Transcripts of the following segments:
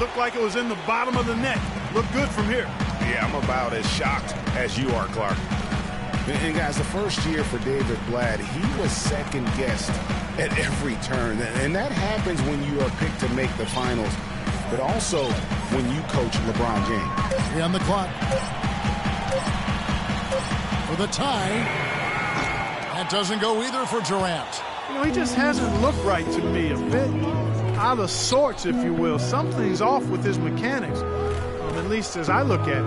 Looked like it was in the bottom of the net. Looked good from here. Yeah, I'm about as shocked as you are, Clark. And guys, the first year for David Blatt, he was second-guessed at every turn. And that happens when you are picked to make the finals, but also when you coach LeBron James. 3 on the clock. For the tie. That doesn't go either for Durant. You know, he just hasn't looked right to me. A bit out of sorts, if you will. Something's off with his mechanics, at least as I look at it.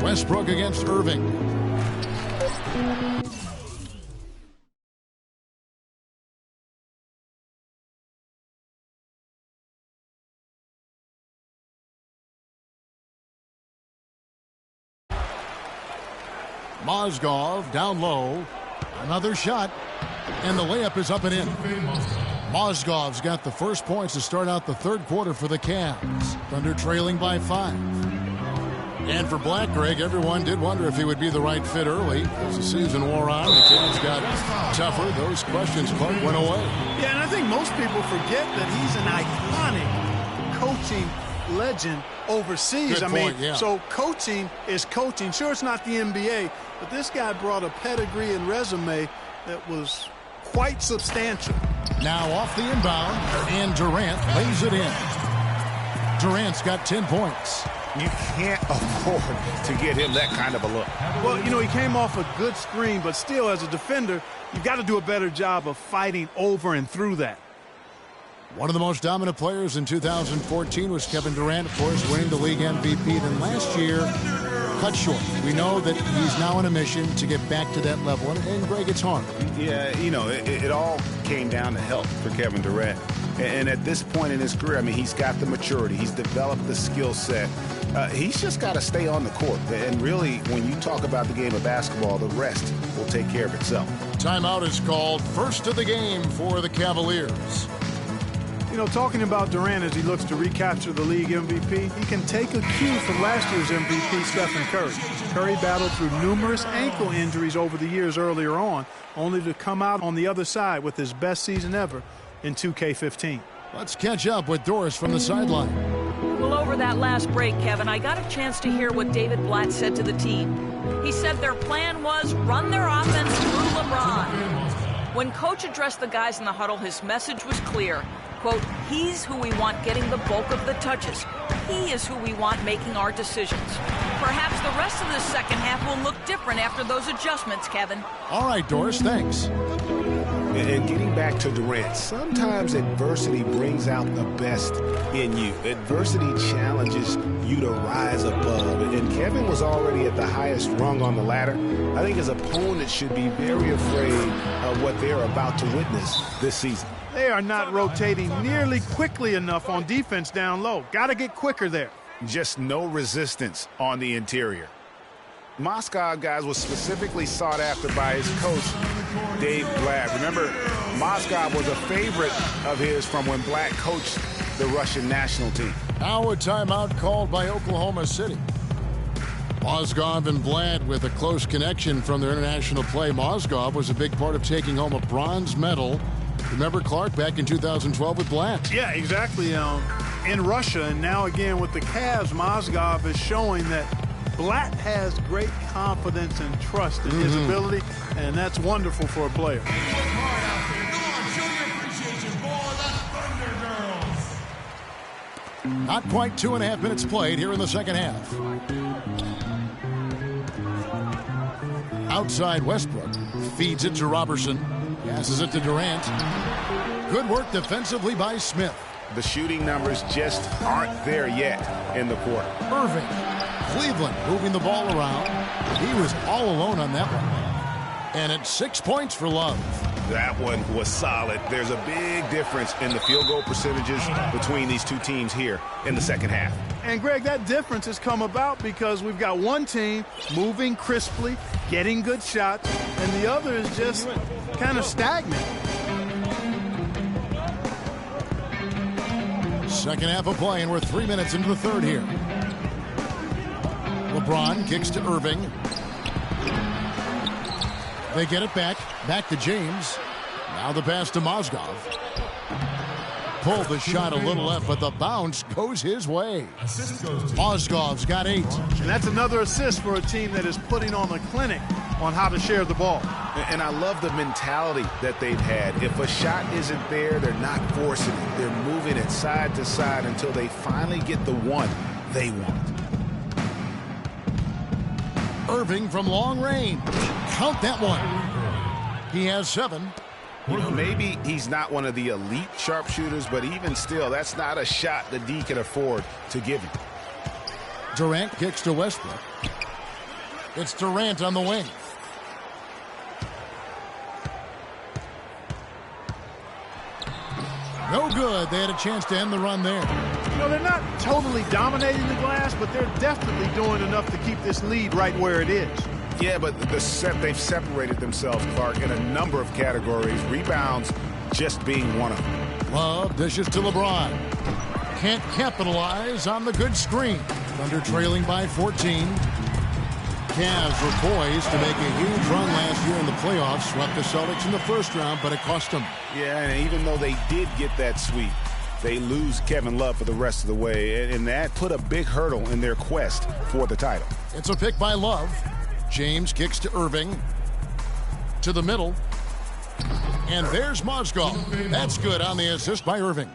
Westbrook against Irving. Mozgov down low. Another shot. And the layup is up and in. Mozgov's got the first points to start out the third quarter for the Cavs. Thunder trailing by 5. And for Blatt, Greg, everyone did wonder if he would be the right fit early. As the season wore on, the Cavs got tougher. Those questions, Clark, went away. Yeah, and I think most people forget that he's an iconic coaching legend overseas. Good point, yeah. So coaching is coaching. Sure, it's not the NBA, but this guy brought a pedigree and resume that was quite substantial. Now off the inbound, and Durant lays it in. Durant's got 10 points. You can't afford to get him that kind of a look. Well, you know, he came off a good screen, but still, as a defender, you've got to do a better job of fighting over and through that. One of the most dominant players in 2014 was Kevin Durant, of course, winning the league MVP. Then last year, cut short. We know that he's now on a mission to get back to that level. And Greg, it's hard. Yeah, you know, it all came down to health for Kevin Durant. And at this point in his career, I mean, he's got the maturity. He's developed the skill set. He's just got to stay on the court. And really, when you talk about the game of basketball, the rest will take care of itself. Timeout is called. First of the game for the Cavaliers. You know, talking about Durant as he looks to recapture the league MVP, he can take a cue from last year's MVP, Stephen Curry. Curry battled through numerous ankle injuries over the years earlier on, only to come out on the other side with his best season ever in 2K15. Let's catch up with Doris from the sideline. Well, over that last break, Kevin, I got a chance to hear what David Blatt said to the team. He said their plan was run their offense through LeBron. When Coach addressed the guys in the huddle, his message was clear. Quote, he's who we want getting the bulk of the touches. He is who we want making our decisions. Perhaps the rest of the second half will look different after those adjustments, Kevin. All right, Doris, thanks. And getting back to Durant, sometimes adversity brings out the best in you. Adversity challenges you to rise above. And Kevin was already at the highest rung on the ladder. I think his opponent should be very afraid of what they're about to witness this season. They are not rotating nearly quickly enough on defense down low. Got to get quicker there. Just no resistance on the interior. Mozgov, guys, was specifically sought after by his coach, Dave Blatt. Remember, Mozgov was a favorite of his from when Blatt coached the Russian national team. Now a timeout called by Oklahoma City. Mozgov and Blatt with a close connection from their international play. Mozgov was a big part of taking home a bronze medal. Remember, Clark, back in 2012 with Blatt? Yeah, exactly. In Russia, and now again with the Cavs, Mozgov is showing that Blatt has great confidence and trust in his ability, and that's wonderful for a player. Not quite 2.5 minutes played here in the second half. Outside Westbrook feeds it to Robertson. Passes it to Durant. Good work defensively by Smith. The shooting numbers just aren't there yet in the quarter. Irving. Cleveland moving the ball around. He was all alone on that one. And it's 6 points for Love. That one was solid. There's a big difference in the field goal percentages between these two teams here in the second half. And, Greg, that difference has come about because we've got one team moving crisply, getting good shots, and the other is just kind of stagnant. Second half of play, and we're 3 minutes into the third here. LeBron kicks to Irving. They get it back to James. Now the pass to Mozgov. Pulled the shot a little left, but the bounce goes his way. Mozgov's got 8. And that's another assist for a team that is putting on a clinic on how to share the ball. And I love the mentality that they've had. If a shot isn't there, they're not forcing it. They're moving it side to side until they finally get the one they want. Irving from long range. Count that one. He has 7. You know, maybe he's not one of the elite sharpshooters, but even still, that's not a shot the D can afford to give him. Durant kicks to Westbrook. It's Durant on the wing. No good. They had a chance to end the run there. You know, they're not totally dominating the glass, but they're definitely doing enough to keep this lead right where it is. Yeah, but they've separated themselves, Clark, in a number of categories. Rebounds just being one of them. Love dishes to LeBron. Can't capitalize on the good screen. Thunder trailing by 14. Cavs were poised to make a huge run last year in the playoffs. Swept the Celtics in the first round, but it cost them. Yeah, and even though they did get that sweep, they lose Kevin Love for the rest of the way, and that put a big hurdle in their quest for the title. It's a pick by Love. James kicks to Irving. To the middle. And there's Mozgov. That's good on the assist by Irving.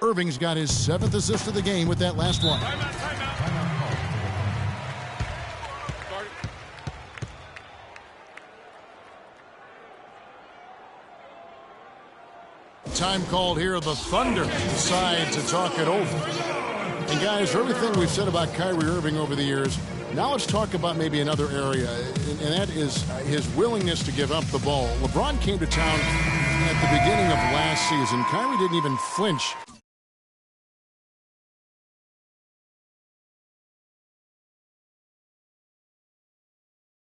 Irving's got his 7th assist of the game with that last one. Time called here. The Thunder decide to talk it over. And guys, for everything we've said about Kyrie Irving over the years, now let's talk about maybe another area, and that is his willingness to give up the ball. LeBron came to town at the beginning of last season. Kyrie didn't even flinch.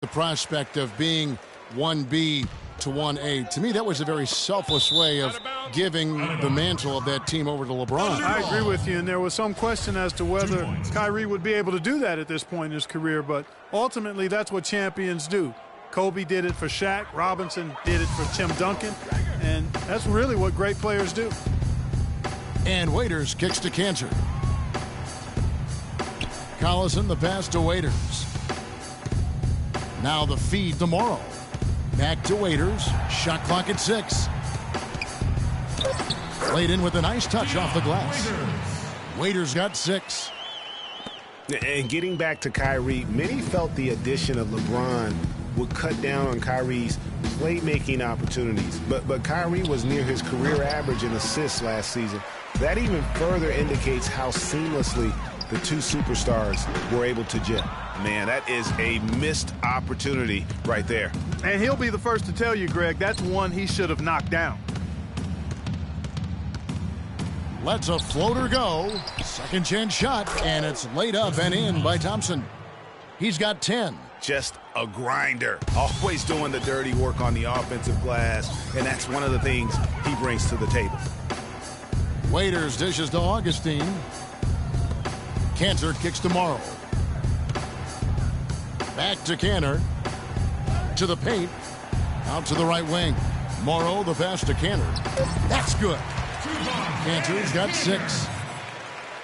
The prospect of being 1B to 1A. To me, that was a very selfless way of giving the mantle of that team over to LeBron. I agree with you, and there was some question as to whether Kyrie would be able to do that at this point in his career, but ultimately that's what champions do. Kobe did it for Shaq, Robinson did it for Tim Duncan, and that's really what great players do. And Waiters kicks to Cantor. Collison the pass to Waiters. Now the feed to Morrow. Back to Waiters. Shot clock at 6. Laid in with a nice touch off the glass. Waiters got 6. And getting back to Kyrie, many felt the addition of LeBron would cut down on Kyrie's playmaking opportunities. But Kyrie was near his career average in assists last season. That even further indicates how seamlessly the two superstars were able to gel. Man, that is a missed opportunity right there. And he'll be the first to tell you, Greg, that's one he should have knocked down. Lets a floater go. Second chance shot, and it's laid up and in by Thompson. He's got 10. Just a grinder. Always doing the dirty work on the offensive glass, and that's one of the things he brings to the table. Waiters dishes to Augustine. Cantor kicks to Morrow. Back to Cantor. To the paint. Out to the right wing. Morrow, the pass to Cantor. That's good. Cantor's got 6.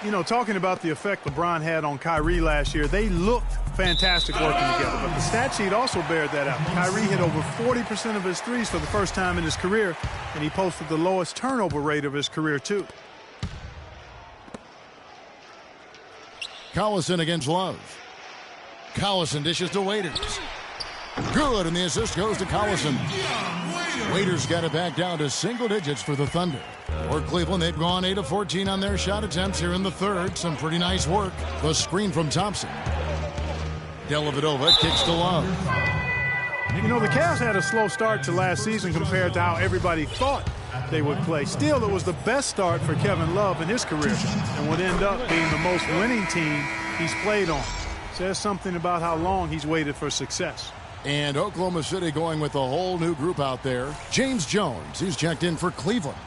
You know, talking about the effect LeBron had on Kyrie last year, they looked fantastic working together, but the stat sheet also bared that out. Kyrie hit over 40% of his threes for the first time in his career, and he posted the lowest turnover rate of his career, too. Collison against Love. Collison dishes to Waiters. Good, and the assist goes to Collison. Waiters got it back down to single digits for the Thunder. For Cleveland, they've gone 8 of 14 on their shot attempts here in the third. Some pretty nice work. The screen from Thompson. Dellavedova kicks to Love. You know, the Cavs had a slow start to last season compared to how everybody thought they would play. Still, it was the best start for Kevin Love in his career and would end up being the most winning team he's played on. Says something about how long he's waited for success. And Oklahoma City going with a whole new group out there. James Jones, he's checked in for Cleveland.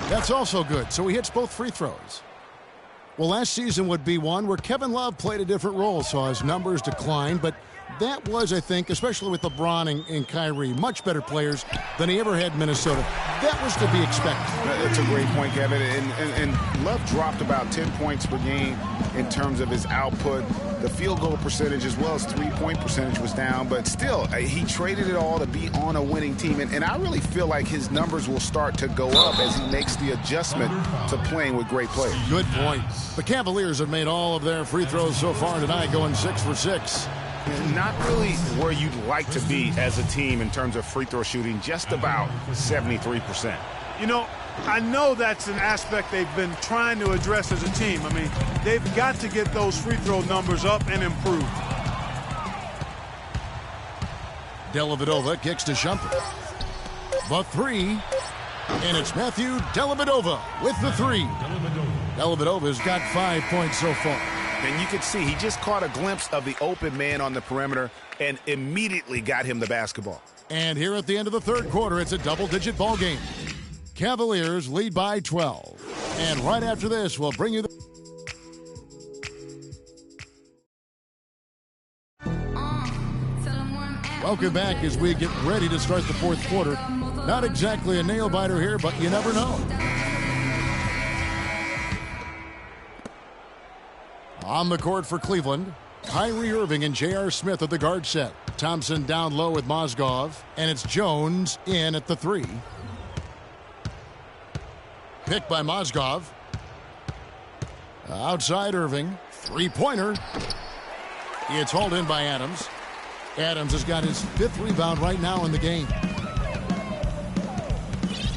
That's also good, so he hits both free throws. Well, last season would be one where Kevin Love played a different role, saw his numbers decline, but that was, I think, especially with LeBron and Kyrie, much better players than he ever had in Minnesota. That was to be expected. That's a great point, Kevin. And Love dropped about 10 points per game in terms of his output. The field goal percentage as well as three-point percentage was down, but still, he traded it all to be on a winning team. And I really feel like his numbers will start to go up as he makes the adjustment to playing with great players. Good point. The Cavaliers have made all of their free throws so far tonight, going 6 for 6. Not really where you'd like to be as a team in terms of free throw shooting, just about 73%. You know, I know that's an aspect they've been trying to address as a team. I mean, they've got to get those free throw numbers up and improve. Dellavedova kicks to Shumpert. The three, and it's Matthew Dellavedova with the three. Dellavedova's got 5 points so far. And you could see he just caught a glimpse of the open man on the perimeter and immediately got him the basketball. And here at the end of the third quarter, it's a double-digit ball game. Cavaliers lead by 12. And right after this, we'll bring you the... Welcome back as we get ready to start the fourth quarter. Not exactly a nail-biter here, but you never know. On the court for Cleveland, Kyrie Irving and J.R. Smith at the guard set. Thompson down low with Mozgov, and it's Jones in at the three. Picked by Mozgov. Outside Irving, three-pointer. It's hauled in by Adams. Adams has got his 5th rebound right now in the game.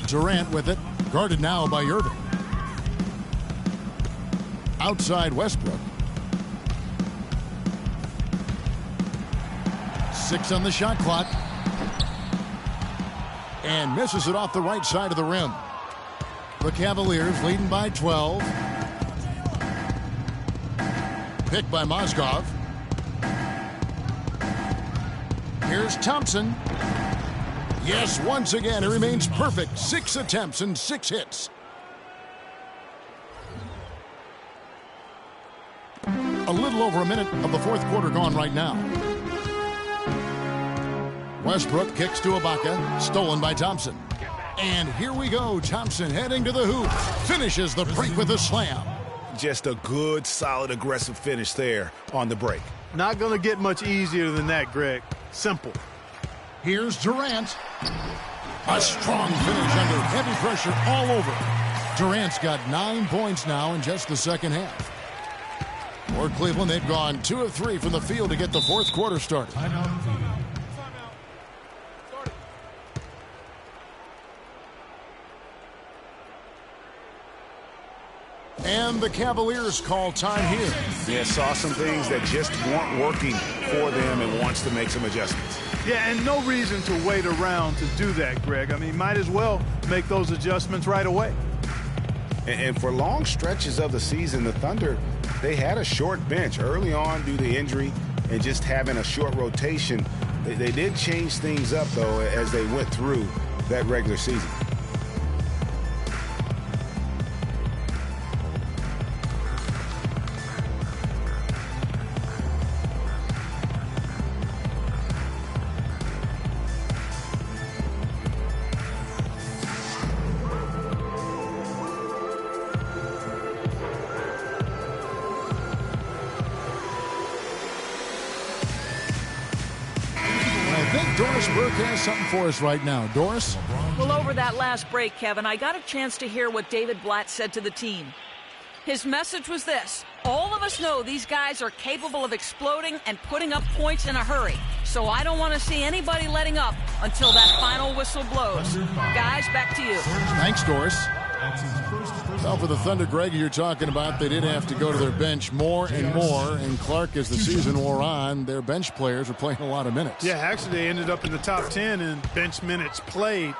Durant with it, guarded now by Irving. Outside Westbrook. 6 on the shot clock. And misses it off the right side of the rim. The Cavaliers leading by 12. Picked by Mozgov. Here's Thompson. Yes, once again, it remains perfect. 6 attempts and 6 hits. A little over a minute of the fourth quarter gone right now. Westbrook kicks to Ibaka, stolen by Thompson. And here we go. Thompson heading to the hoop. Finishes the break with a slam. Just a good, solid, aggressive finish there on the break. Not going to get much easier than that, Greg. Simple. Here's Durant. A strong finish under heavy pressure all over. Durant's got 9 points now in just the second half. For Cleveland, they've gone 2 of 3 from the field to get the fourth quarter started. And the Cavaliers call time here. Yeah, saw some things that just weren't working for them and wants to make some adjustments. Yeah, and no reason to wait around to do that, Greg. I mean, might as well make those adjustments right away. And for long stretches of the season, the Thunder, they had a short bench early on due to injury and just having a short rotation. They did change things up, though, as they went through that regular season. Doris Burke has something for us right now. Doris? Well, over that last break, Kevin, I got a chance to hear what David Blatt said to the team. His message was this: all of us know these guys are capable of exploding and putting up points in a hurry. So I don't want to see anybody letting up until that final whistle blows. Guys, back to you. Thanks, Doris. Well, for the Thunder, Greg, you're talking about, they did have to go to their bench more and more. And Clark, as the season wore on, their bench players were playing a lot of minutes. Yeah, actually, they ended up in the top 10 in bench minutes played.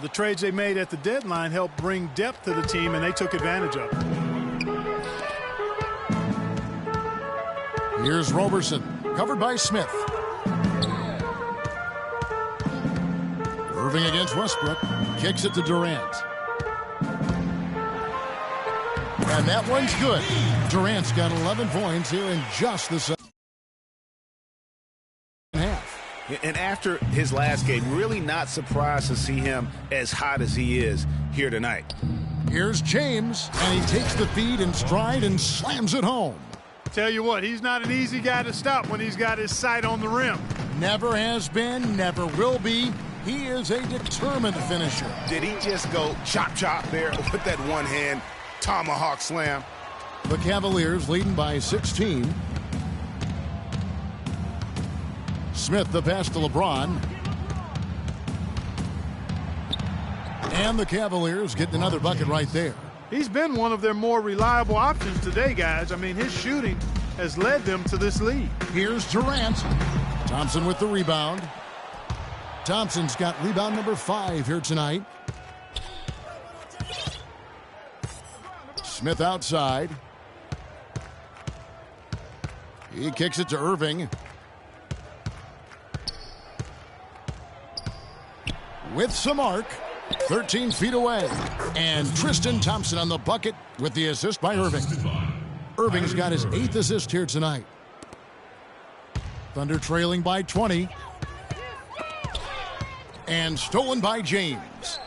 The trades they made at the deadline helped bring depth to the team, and they took advantage of it. Here's Roberson, covered by Smith. Irving against Westbrook, kicks it to Durant. And that one's good. Durant's got 11 points here in just the second half. And after his last game, really not surprised to see him as hot as he is here tonight. Here's James, and he takes the feed in stride and slams it home. Tell you what, he's not an easy guy to stop when he's got his sight on the rim. Never has been, never will be. He is a determined finisher. Did he just go chop there with that one-hand tomahawk slam? The Cavaliers leading by 16. Smith the pass to LeBron. And the Cavaliers getting another bucket right there. He's been one of their more reliable options today, guys. I mean, his shooting has led them to this lead. Here's Durant. Thompson with the rebound. Thompson's got rebound number 5 here tonight. Smith outside. He kicks it to Irving. With some arc. 13 feet away. And Tristan Thompson on the bucket with the assist by Irving. Irving's got his 8th assist here tonight. Thunder trailing by 20. And stolen by James.